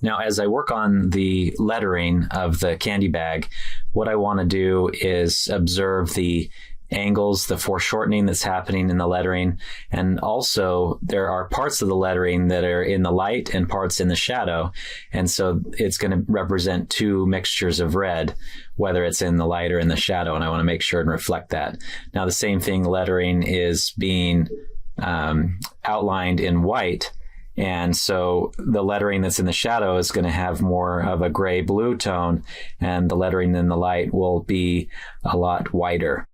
Now, as I work on the lettering of the candy bag, what I want to do is observe the angles, the foreshortening that's happening in the lettering. And also there are parts of the lettering that are in the light and parts in the shadow. And so it's going to represent two mixtures of red, whether it's in the light or in the shadow. And I want to make sure and reflect that. Now, the same thing, lettering is being outlined in white. And so the lettering that's in the shadow is going to have more of a gray blue tone, and the lettering in the light will be a lot whiter.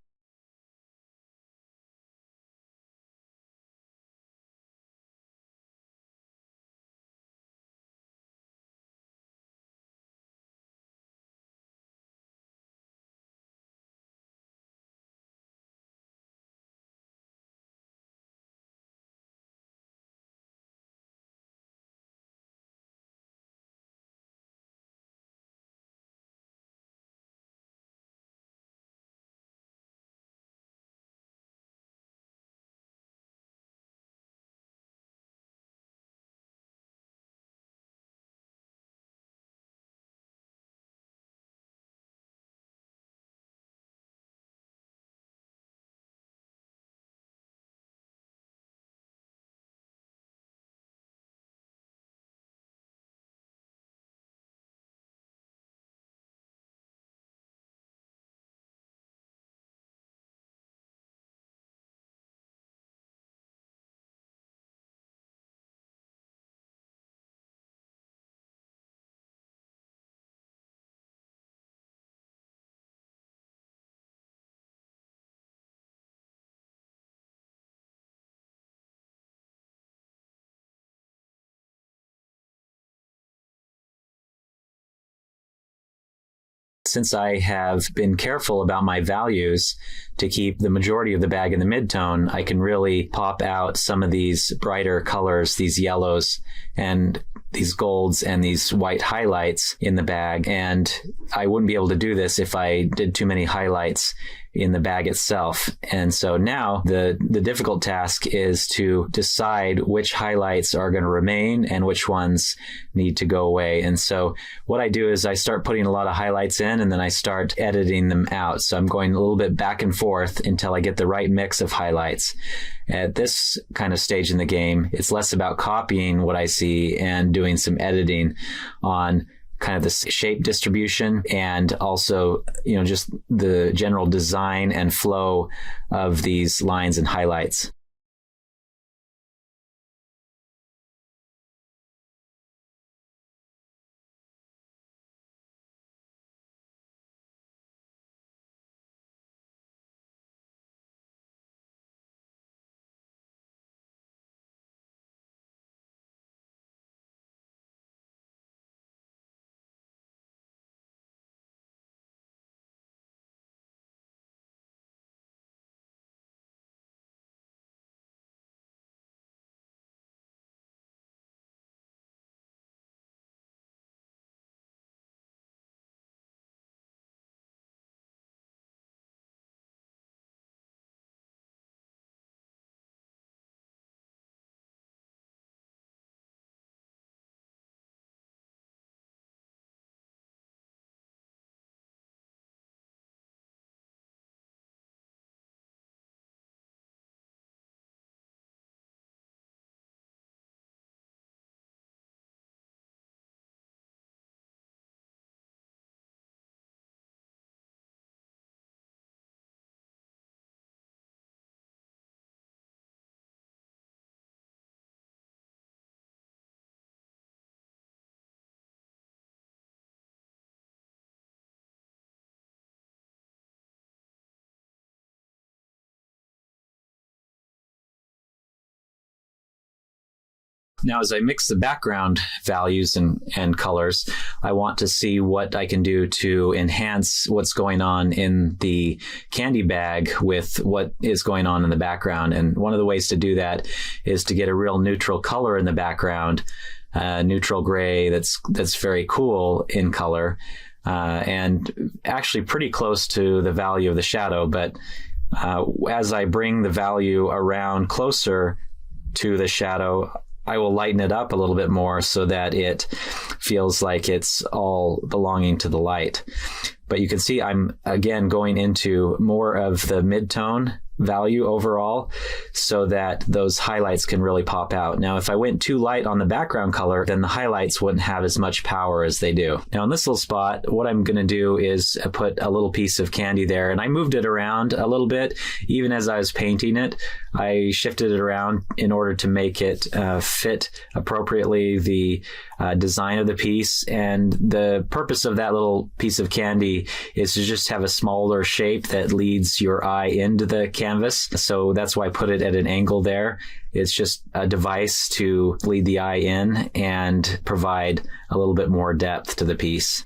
Since I have been careful about my values to keep the majority of the bag in the midtone, I can really pop out some of these brighter colors, these yellows and these golds and these white highlights in the bag. And I wouldn't be able to do this if I did too many highlights in the bag itself. And so now the difficult task is to decide which highlights are going to remain and which ones need to go away. And so what I do is I start putting a lot of highlights in, and then I start editing them out. So I'm going a little bit back and forth until I get the right mix of highlights. At this kind of stage in the game, it's less about copying what I see and doing some editing on kind of the shape distribution and also, just the general design and flow of these lines and highlights. Now, as I mix the background values and colors, I want to see what I can do to enhance what's going on in the candy bag with what is going on in the background. And one of the ways to do that is to get a real neutral color in the background, neutral gray that's very cool in color, and actually pretty close to the value of the shadow. But as I bring the value around closer to the shadow, I will lighten it up a little bit more so that it feels like it's all belonging to the light. But you can see I'm, again, going into more of the mid-tone value overall so that those highlights can really pop out. Now, if I went too light on the background color, then the highlights wouldn't have as much power as they do. Now, in this little spot, what I'm going to do is put a little piece of candy there, and I moved it around a little bit. Even as I was painting it, I shifted it around in order to make it fit appropriately the design of the piece. And the purpose of that little piece of candy is to just have a smaller shape that leads your eye into the canvas. So that's why I put it at an angle there. It's just a device to lead the eye in and provide a little bit more depth to the piece.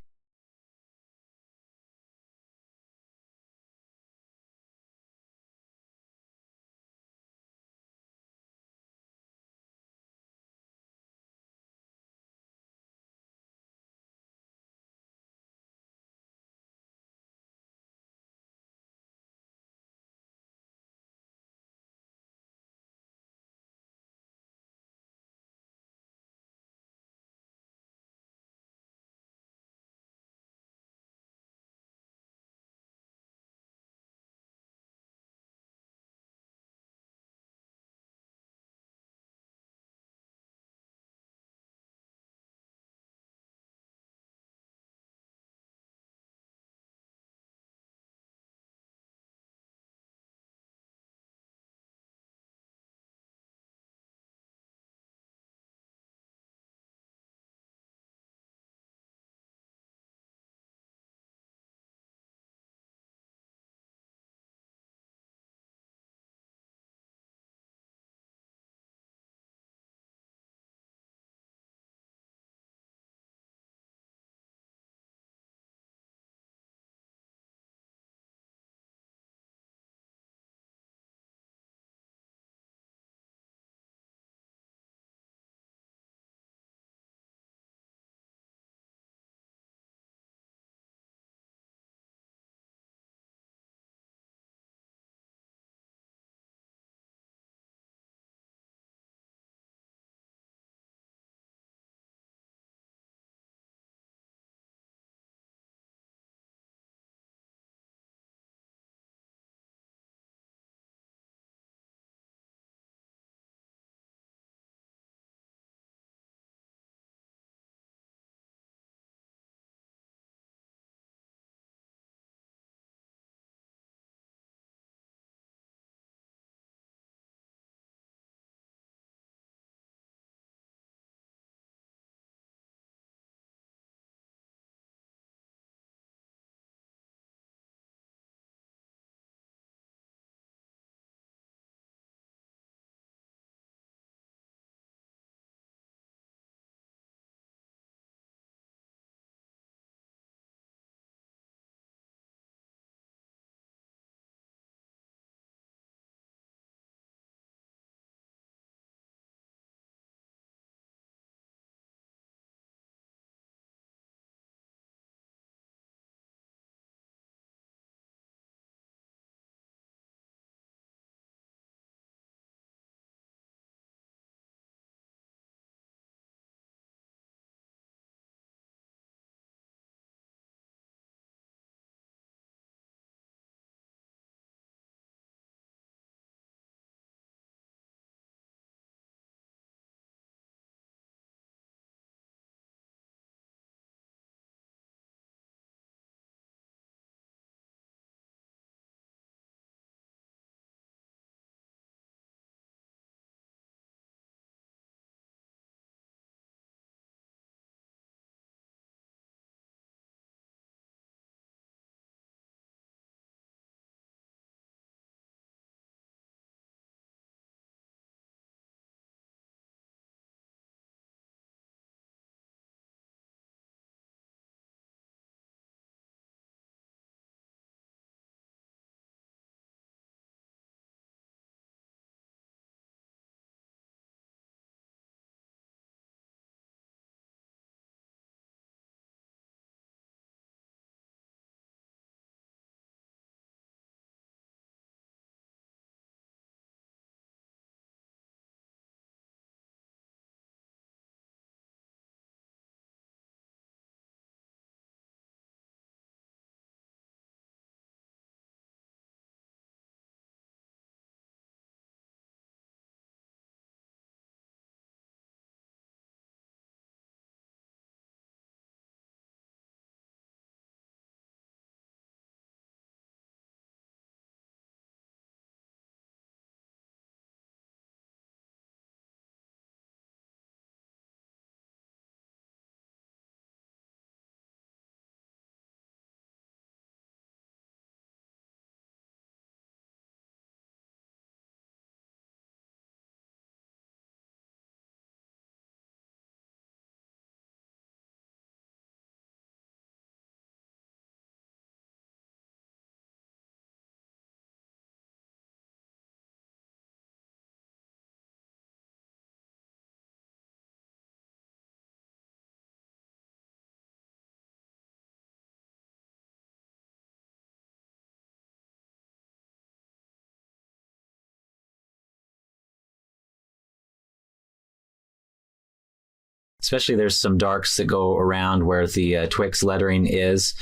especially there's some darks that go around where the Twix lettering is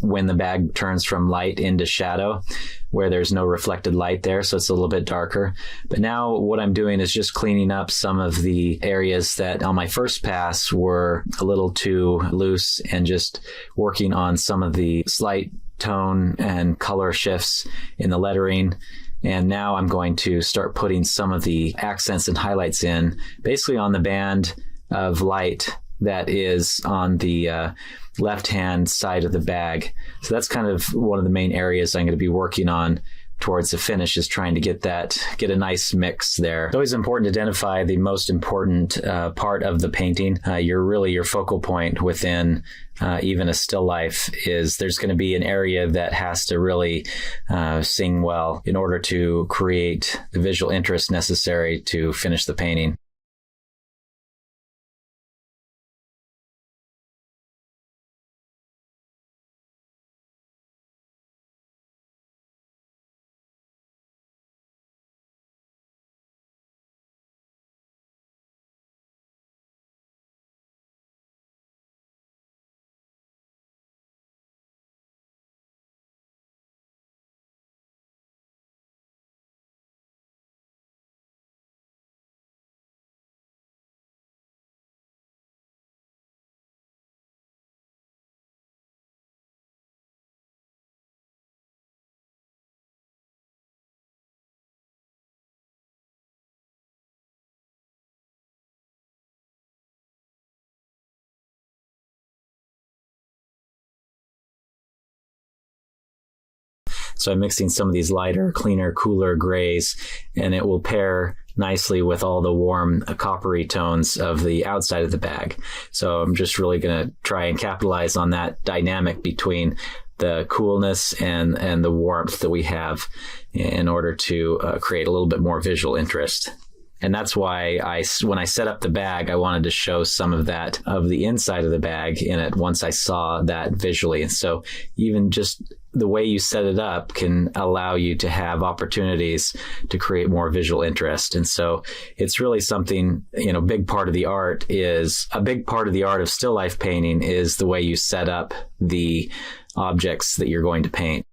when the bag turns from light into shadow, where there's no reflected light there, so it's a little bit darker. But now what I'm doing is just cleaning up some of the areas that on my first pass were a little too loose, and just working on some of the slight tone and color shifts in the lettering. And now I'm going to start putting some of the accents and highlights in, basically on the band of light that is on the left-hand side of the bag. So that's kind of one of the main areas I'm going to be working on towards the finish, is trying to get a nice mix there. It's always important to identify the most important part of the painting. Your focal point within even a still life is there's going to be an area that has to really sing well in order to create the visual interest necessary to finish the painting. So I'm mixing some of these lighter, cleaner, cooler grays, and it will pair nicely with all the warm coppery tones of the outside of the bag. So I'm just really going to try and capitalize on that dynamic between the coolness and the warmth that we have in order to create a little bit more visual interest. And that's why when I set up the bag, I wanted to show some of that, of the inside of the bag in it once I saw that visually. And so even just the way you set it up can allow you to have opportunities to create more visual interest. And so it's really something, a big part of the art of still life painting is the way you set up the objects that you're going to paint.